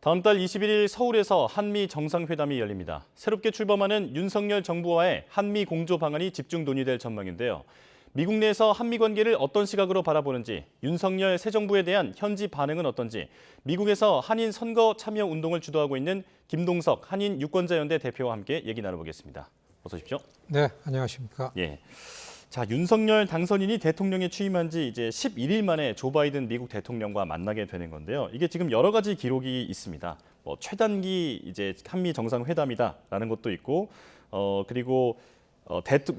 다음 달 21일 서울에서 한미 정상회담이 열립니다. 새롭게 출범하는 윤석열 정부와의 한미 공조 방안이 집중 논의될 전망인데요. 미국 내에서 한미 관계를 어떤 시각으로 바라보는지, 윤석열 새 정부에 대한 현지 반응은 어떤지, 미국에서 한인 선거 참여 운동을 주도하고 있는 김동석 한인 유권자연대 대표와 함께 얘기 나눠보겠습니다. 어서 오십시오. 네, 안녕하십니까. 예. 자, 윤석열 당선인이 대통령에 취임한 지 이제 11일 만에 조 바이든 미국 대통령과 만나게 되는 건데요. 이게 지금 여러 가지 기록이 있습니다. 최단기 이제 한미 정상회담이다라는 것도 있고, 그리고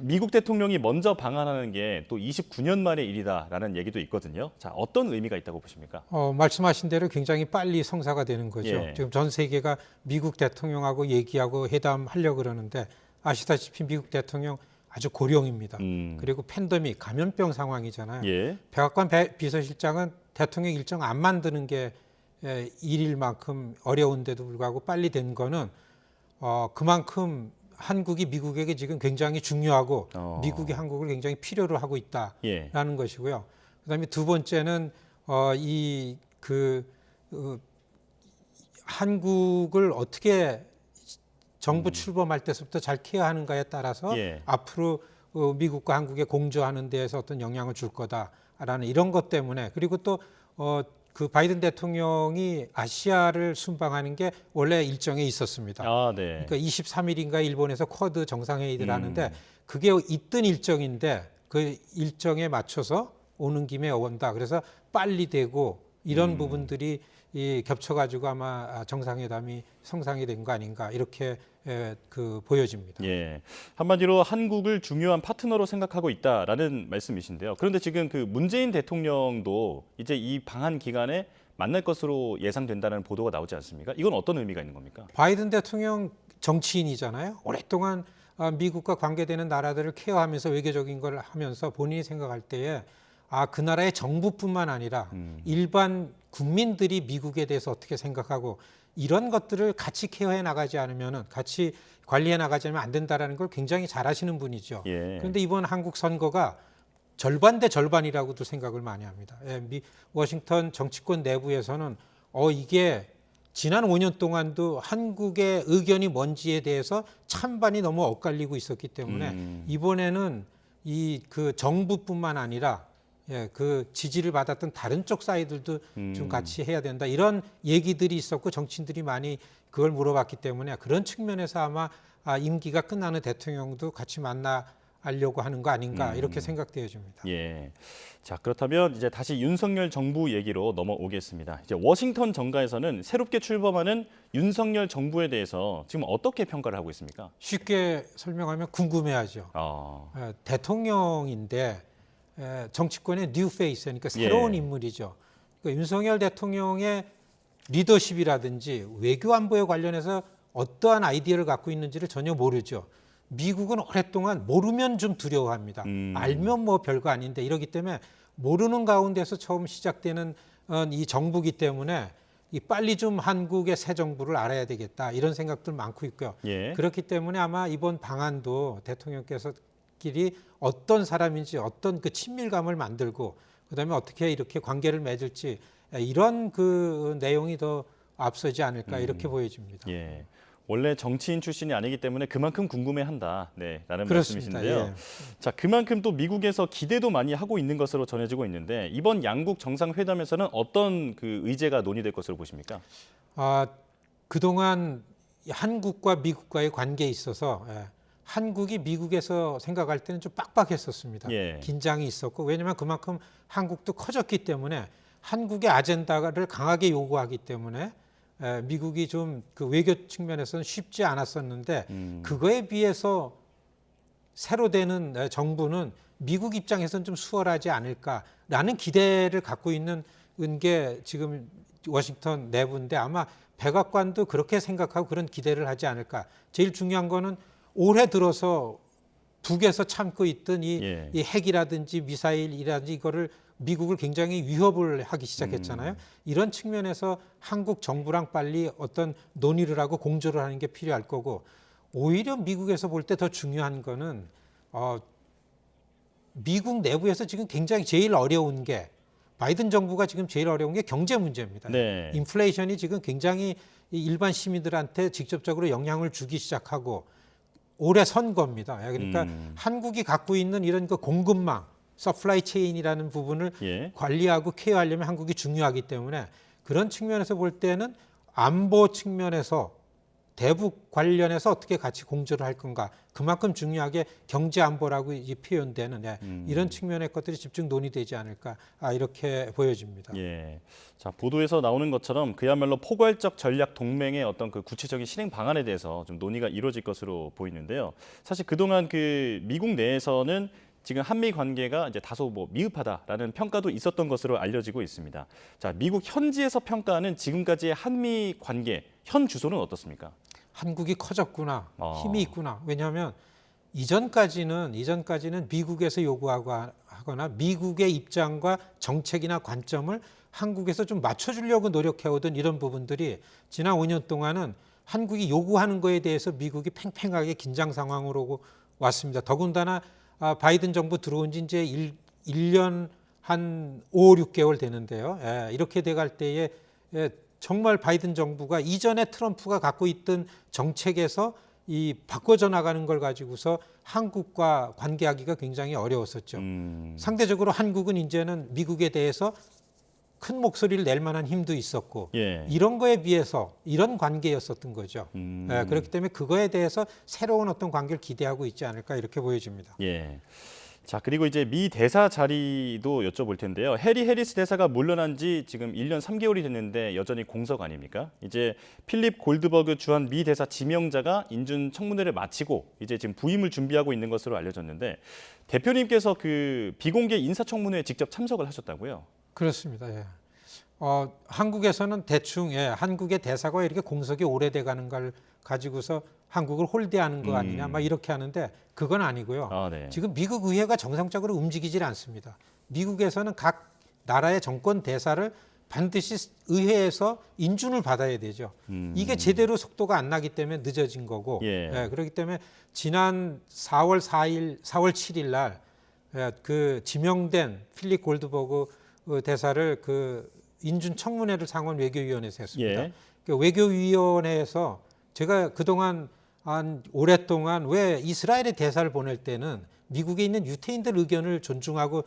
미국 대통령이 먼저 방한하는 게 또 29년 만의 일이다라는 얘기도 있거든요. 자, 어떤 의미가 있다고 보십니까? 말씀하신 대로 굉장히 빨리 성사가 되는 거죠. 예. 지금 전 세계가 미국 대통령하고 얘기하고 회담하려고 그러는데 아시다시피 미국 대통령 아주 고령입니다. 그리고 팬데믹, 감염병 상황이잖아요. 예. 백악관 비서실장은 대통령 일정 안 만드는 게 일일 만큼 어려운데도 불구하고 빨리 된 거는 그만큼 한국이 미국에게 지금 굉장히 중요하고 미국이 한국을 굉장히 필요로 하고 있다라는 것이고요. 그다음에 두 번째는 한국을 어떻게 정부 출범할 때부터 잘 케어하는가에 따라서 앞으로 미국과 한국의 공조하는 데에서 어떤 영향을 줄 거다라는 이런 것 때문에, 그리고 또 그 바이든 대통령이 아시아를 순방하는 게 원래 일정에 있었습니다. 네. 그러니까 23일인가 일본에서 쿼드 정상회의를 하는데 그게 있던 일정인데 그 일정에 맞춰서 오는 김에 온다. 그래서 빨리 되고 이런 부분들이 겹쳐가지고 아마 정상회담이 성사이 된 거 아닌가 이렇게 보여집니다. 예, 한마디로 한국을 중요한 파트너로 생각하고 있다라는 말씀이신데요. 그런데 지금 그 문재인 대통령도 이제 이 방한 기간에 만날 것으로 예상된다는 보도가 나오지 않습니까? 이건 어떤 의미가 있는 겁니까? 바이든 대통령 정치인이잖아요. 오랫동안 미국과 관계되는 나라들을 케어하면서 외교적인 걸 하면서 본인이 생각할 때에 그 나라의 정부뿐만 아니라 일반 국민들이 미국에 대해서 어떻게 생각하고 이런 것들을 같이 케어해 나가지 않으면, 같이 관리해 나가지 않으면 안 된다는 걸 굉장히 잘 아시는 분이죠. 그런데 이번 한국 선거가 절반 대 절반이라고도 생각을 많이 합니다. 워싱턴 정치권 내부에서는 이게 지난 5년 동안도 한국의 의견이 뭔지에 대해서 찬반이 너무 엇갈리고 있었기 때문에 이번에는 그 정부뿐만 아니라 그 지지를 받았던 다른 쪽 사이들도 좀 같이 해야 된다. 이런 얘기들이 있었고 정치인들이 많이 그걸 물어봤기 때문에 그런 측면에서 아마 임기가 끝나는 대통령도 같이 만나려고 하는 거 아닌가 이렇게 생각되어집니다. 예. 자, 그렇다면 이제 다시 윤석열 정부 얘기로 넘어오겠습니다. 이제 워싱턴 정가에서는 새롭게 출범하는 윤석열 정부에 대해서 지금 어떻게 평가를 하고 있습니까? 쉽게 설명하면 궁금해하죠. 대통령인데 정치권의 뉴 페이스, 그러니까 새로운 인물이죠. 그러니까 윤석열 대통령의 리더십이라든지 외교 안보에 관련해서 어떠한 아이디어를 갖고 있는지를 전혀 모르죠. 미국은 오랫동안 모르면 좀 두려워합니다. 알면 뭐 별거 아닌데 이러기 때문에 모르는 가운데서 처음 시작되는 이 정부기 때문에 빨리 좀 한국의 새 정부를 알아야 되겠다 이런 생각들 많고 있고요. 그렇기 때문에 아마 이번 방안도 대통령께서 끼리 어떤 사람인지 어떤 그 친밀감을 만들고 그다음에 어떻게 이렇게 관계를 맺을지 이런 그 내용이 더 앞서지 않을까 이렇게 보여집니다. 예. 원래 정치인 출신이 아니기 때문에 그만큼 궁금해한다. 라는 그렇습니다. 말씀이신데요. 자, 그만큼 또 미국에서 기대도 많이 하고 있는 것으로 전해지고 있는데 이번 양국 정상회담에서는 어떤 그 의제가 논의될 것으로 보십니까? 그동안 한국과 미국과의 관계에 있어서 한국이 미국에서 생각할 때는 좀 빡빡했었습니다. 긴장이 있었고, 왜냐하면 그만큼 한국도 커졌기 때문에 한국의 아젠다를 강하게 요구하기 때문에 미국이 좀 그 외교 측면에서는 쉽지 않았었는데 그거에 비해서 새로 되는 정부는 미국 입장에서는 좀 수월하지 않을까라는 기대를 갖고 있는 게 지금 워싱턴 내부인데 아마 백악관도 그렇게 생각하고 그런 기대를 하지 않을까. 제일 중요한 거는 올해 들어서 북에서 참고 있던 이 핵이라든지 미사일이라든지 이거를 미국을 굉장히 위협을 하기 시작했잖아요. 이런 측면에서 한국 정부랑 빨리 어떤 논의를 하고 공조를 하는 게 필요할 거고, 오히려 미국에서 볼 때 더 중요한 거는 미국 내부에서 지금 굉장히 제일 어려운 게 바이든 정부가 지금 제일 어려운 게 경제 문제입니다. 인플레이션이 지금 굉장히 이 일반 시민들한테 직접적으로 영향을 주기 시작하고 오래 선 겁니다. 그러니까 한국이 갖고 있는 이런 그 공급망, 서플라이 체인이라는 부분을 예. 관리하고 케어하려면 한국이 중요하기 때문에 그런 측면에서 볼 때는 안보 측면에서 대북 관련해서 어떻게 같이 공조를 할 건가, 그만큼 중요하게 경제 안보라고 표현되는 이런 측면의 것들이 집중 논의되지 않을까, 이렇게 보여집니다. 예. 자, 보도에서 나오는 것처럼 그야말로 포괄적 전략 동맹의 어떤 그 구체적인 실행 방안에 대해서 좀 논의가 이루어질 것으로 보이는데요. 사실 그동안 그 미국 내에서는 지금 한미 관계가 이제 다소 미흡하다라는 평가도 있었던 것으로 알려지고 있습니다. 자, 미국 현지에서 평가하는 지금까지의 한미 관계 현 주소는 어떻습니까? 한국이 커졌구나, 힘이 있구나. 왜냐하면 이전까지는 미국에서 요구하거나 미국의 입장과 정책이나 관점을 한국에서 좀 맞춰주려고 노력해오던 이런 부분들이 지난 5년 동안은 한국이 요구하는 거에 대해서 미국이 팽팽하게 긴장 상황으로 왔습니다. 더군다나 바이든 정부 들어온 지 이제 1년 한 5, 6개월 되는데요. 이렇게 돼갈 때에 정말 바이든 정부가 이전에 트럼프가 갖고 있던 정책에서 이 바꿔져 나가는 걸 가지고서 한국과 관계하기가 굉장히 어려웠었죠. 상대적으로 한국은 이제는 미국에 대해서 큰 목소리를 낼 만한 힘도 있었고 예. 이런 거에 비해서 이런 관계였었던 거죠. 그렇기 때문에 그거에 대해서 새로운 어떤 관계를 기대하고 있지 않을까 이렇게 보여집니다. 예. 자, 그리고 이제 미 대사 자리도 여쭤볼 텐데요. 해리 해리스 대사가 물러난 지 지금 1년 3개월이 됐는데 여전히 공석 아닙니까? 이제 필립 골드버그 주한 미 대사 지명자가 인준 청문회를 마치고 이제 지금 부임을 준비하고 있는 것으로 알려졌는데 대표님께서 그 비공개 인사청문회에 직접 참석을 하셨다고요? 그렇습니다. 예. 한국에서는 대충 한국의 대사가 이렇게 공석이 오래돼 가는 걸 가지고서 한국을 홀대하는 거 아니냐 막 이렇게 하는데 그건 아니고요. 네. 지금 미국 의회가 정상적으로 움직이질 않습니다. 미국에서는 각 나라의 정권 대사를 반드시 의회에서 인준을 받아야 되죠. 이게 제대로 속도가 안 나기 때문에 늦어진 거고 그렇기 때문에 지난 4월 7일 날 그 지명된 필립 골드버그 대사를 그 인준 청문회를 상원 외교위원회에서 했습니다. 그 외교위원회에서 제가 그동안 오랫동안 왜 이스라엘의 대사를 보낼 때는 미국에 있는 유태인들 의견을 존중하고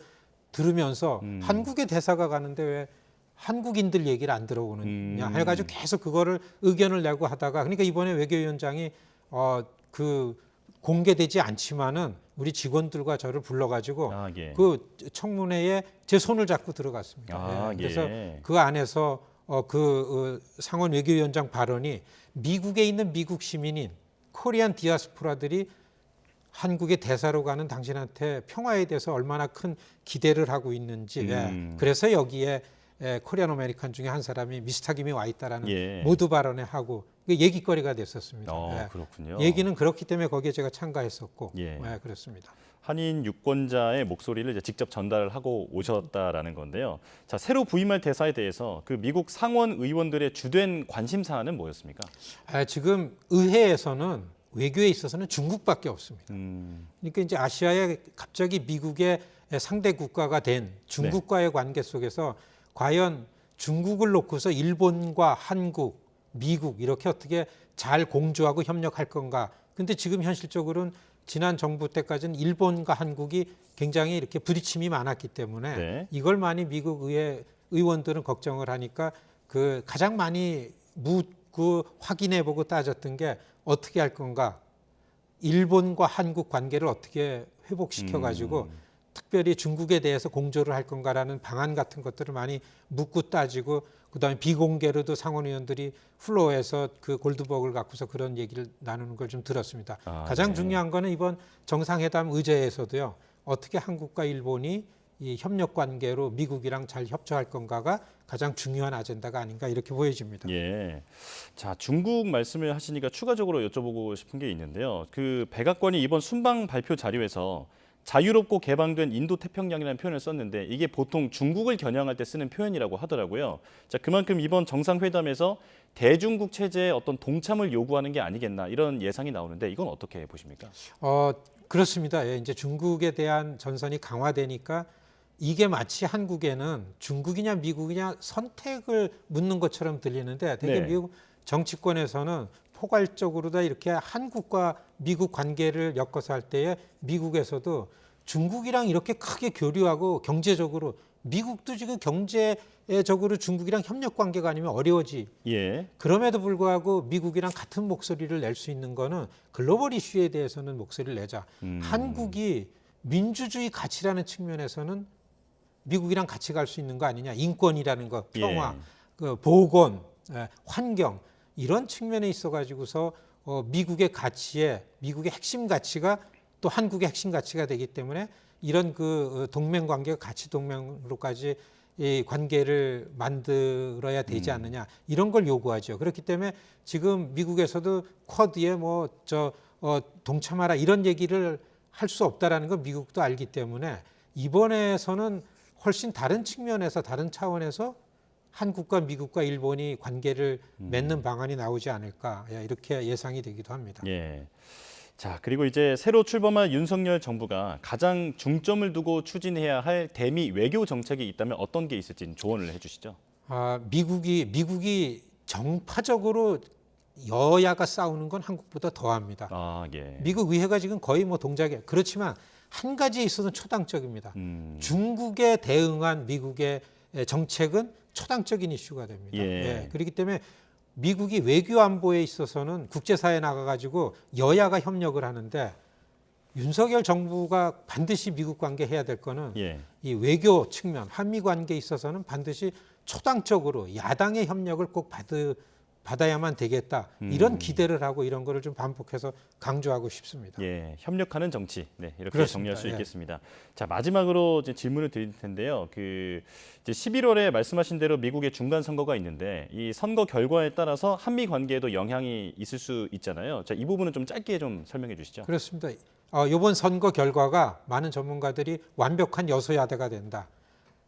들으면서 한국의 대사가 가는데 왜 한국인들 얘기를 안 들어오느냐 해가지고 계속 그거를 의견을 내고 하다가 그러니까 이번에 외교위원장이 그 공개되지 않지만은 우리 직원들과 저를 불러가지고 그 청문회에 제 손을 잡고 들어갔습니다. 그래서 그 안에서 상원 외교위원장 발언이 미국에 있는 미국 시민인 코리안 디아스포라들이 한국의 대사로 가는 당신한테 평화에 대해서 얼마나 큰 기대를 하고 있는지 그래서 여기에 코리안 아메리칸 중에 한 사람이 미스터 김이 와 있다라는 모두 발언에 하고 얘기거리가 됐었습니다. 그렇군요. 얘기는 그렇기 때문에 거기에 제가 참가했었고 그렇습니다. 한인 유권자의 목소리를 이제 직접 전달을 하고 오셨다라는 건데요. 자, 새로 부임할 대사에 대해서 그 미국 상원 의원들의 주된 관심 사안은 뭐였습니까? 지금 의회에서는 외교에 있어서는 중국밖에 없습니다. 그러니까 이제 아시아에 갑자기 미국의 상대 국가가 된 중국과의 관계 속에서 과연 중국을 놓고서 일본과 한국, 미국 이렇게 어떻게 잘 공조하고 협력할 건가? 근데 지금 현실적으로는 지난 정부 때까지는 일본과 한국이 굉장히 이렇게 부딪힘이 많았기 때문에 이걸 많이 미국 의회 의원들은 걱정을 하니까 그 가장 많이 묻고 확인해보고 따졌던 게 어떻게 할 건가? 일본과 한국 관계를 어떻게 회복시켜가지고 특별히 중국에 대해서 공조를 할 건가라는 방안 같은 것들을 많이 묻고 따지고 그다음에 비공개로도 상원의원들이 플로어에서 그 골드버그를 갖고서 그런 얘기를 나누는 걸 좀 들었습니다. 가장 중요한 거는 이번 정상회담 의제에서도요. 어떻게 한국과 일본이 이 협력 관계로 미국이랑 잘 협조할 건가가 가장 중요한 아젠다가 아닌가 이렇게 보여집니다. 자, 중국 말씀을 하시니까 추가적으로 여쭤보고 싶은 게 있는데요. 그 백악관이 이번 순방 발표 자료에서 자유롭고 개방된 인도태평양이라는 표현을 썼는데 이게 보통 중국을 겨냥할 때 쓰는 표현이라고 하더라고요. 자, 그만큼 이번 정상회담에서 대중국 체제의 어떤 동참을 요구하는 게 아니겠나 이런 예상이 나오는데 이건 어떻게 보십니까? 그렇습니다. 이제 중국에 대한 전선이 강화되니까 이게 마치 한국에는 중국이냐 미국이냐 선택을 묻는 것처럼 들리는데 되게 네. 미국 정치권에서는 포괄적으로 다 이렇게 한국과 미국 관계를 엮어서 할 때에 미국에서도 중국이랑 이렇게 크게 교류하고 경제적으로 미국도 지금 경제적으로 중국이랑 협력 관계가 아니면 어려워지. 예. 그럼에도 불구하고 미국이랑 같은 목소리를 낼 수 있는 거는 글로벌 이슈에 대해서는 목소리를 내자. 한국이 민주주의 가치라는 측면에서는 미국이랑 같이 갈 수 있는 거 아니냐. 인권이라는 거, 평화, 예. 그 보건, 환경 이런 측면에 있어 가지고서 미국의 가치에 미국의 핵심 가치가 또 한국의 핵심 가치가 되기 때문에 이런 그 동맹 관계 가치 동맹으로까지 이 관계를 만들어야 되지 않느냐 이런 걸 요구하죠. 그렇기 때문에 지금 미국에서도 쿼드에 동참하라 이런 얘기를 할 수 없다라는 건 미국도 알기 때문에 이번에서는 훨씬 다른 측면에서 다른 차원에서 한국과 미국과 일본이 관계를 맺는 방안이 나오지 않을까 이렇게 예상이 되기도 합니다. 예. 자, 그리고 이제 새로 출범한 윤석열 정부가 가장 중점을 두고 추진해야 할 대미 외교 정책이 있다면 어떤 게 있을지 조언을 해주시죠. 미국이 정파적으로 여야가 싸우는 건 한국보다 더합니다. 아, 예. 미국 의회가 지금 거의 동작에 그렇지만 한 가지에 있어서는 초당적입니다. 중국에 대응한 미국의 정책은 초당적인 이슈가 됩니다. 예. 그렇기 때문에 미국이 외교 안보에 있어서는 국제사회에 나가가지고 여야가 협력을 하는데 윤석열 정부가 반드시 미국 관계 해야 될 거는 예. 이 외교 측면, 한미 관계에 있어서는 반드시 초당적으로 야당의 협력을 꼭 받아야만 되겠다. 이런 기대를 하고 이런 거를 좀 반복해서 강조하고 싶습니다. 예, 협력하는 정치. 네, 이렇게 그렇습니다. 정리할 수 예. 있겠습니다. 자, 마지막으로 이제 질문을 드릴 텐데요. 이제 11월에 말씀하신 대로 미국의 중간 선거가 있는데 이 선거 결과에 따라서 한미 관계에도 영향이 있을 수 있잖아요. 자, 이 부분은 좀 짧게 좀 설명해 주시죠. 그렇습니다. 이번 선거 결과가 많은 전문가들이 완벽한 여소야대가 된다.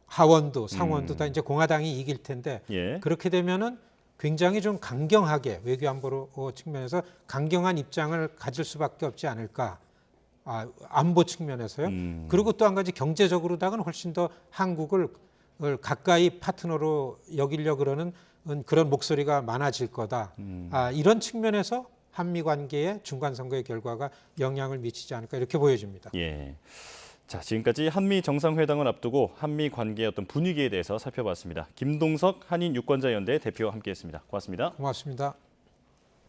하원도 상원도 다 이제 공화당이 이길 텐데 예. 그렇게 되면은 굉장히 좀 강경하게 외교 안보 측면에서 강경한 입장을 가질 수밖에 없지 않을까. 안보 측면에서요. 그리고 또 한 가지 경제적으로다가는 훨씬 더 한국을 가까이 파트너로 여기려 그러는 그런 목소리가 많아질 거다. 이런 측면에서 한미 관계에 중간 선거의 결과가 영향을 미치지 않을까 이렇게 보여집니다. 예. 자, 지금까지 한미 정상회담을 앞두고 한미 관계의 어떤 분위기에 대해서 살펴봤습니다. 김동석 한인 유권자연대 대표와 함께했습니다. 고맙습니다. 고맙습니다.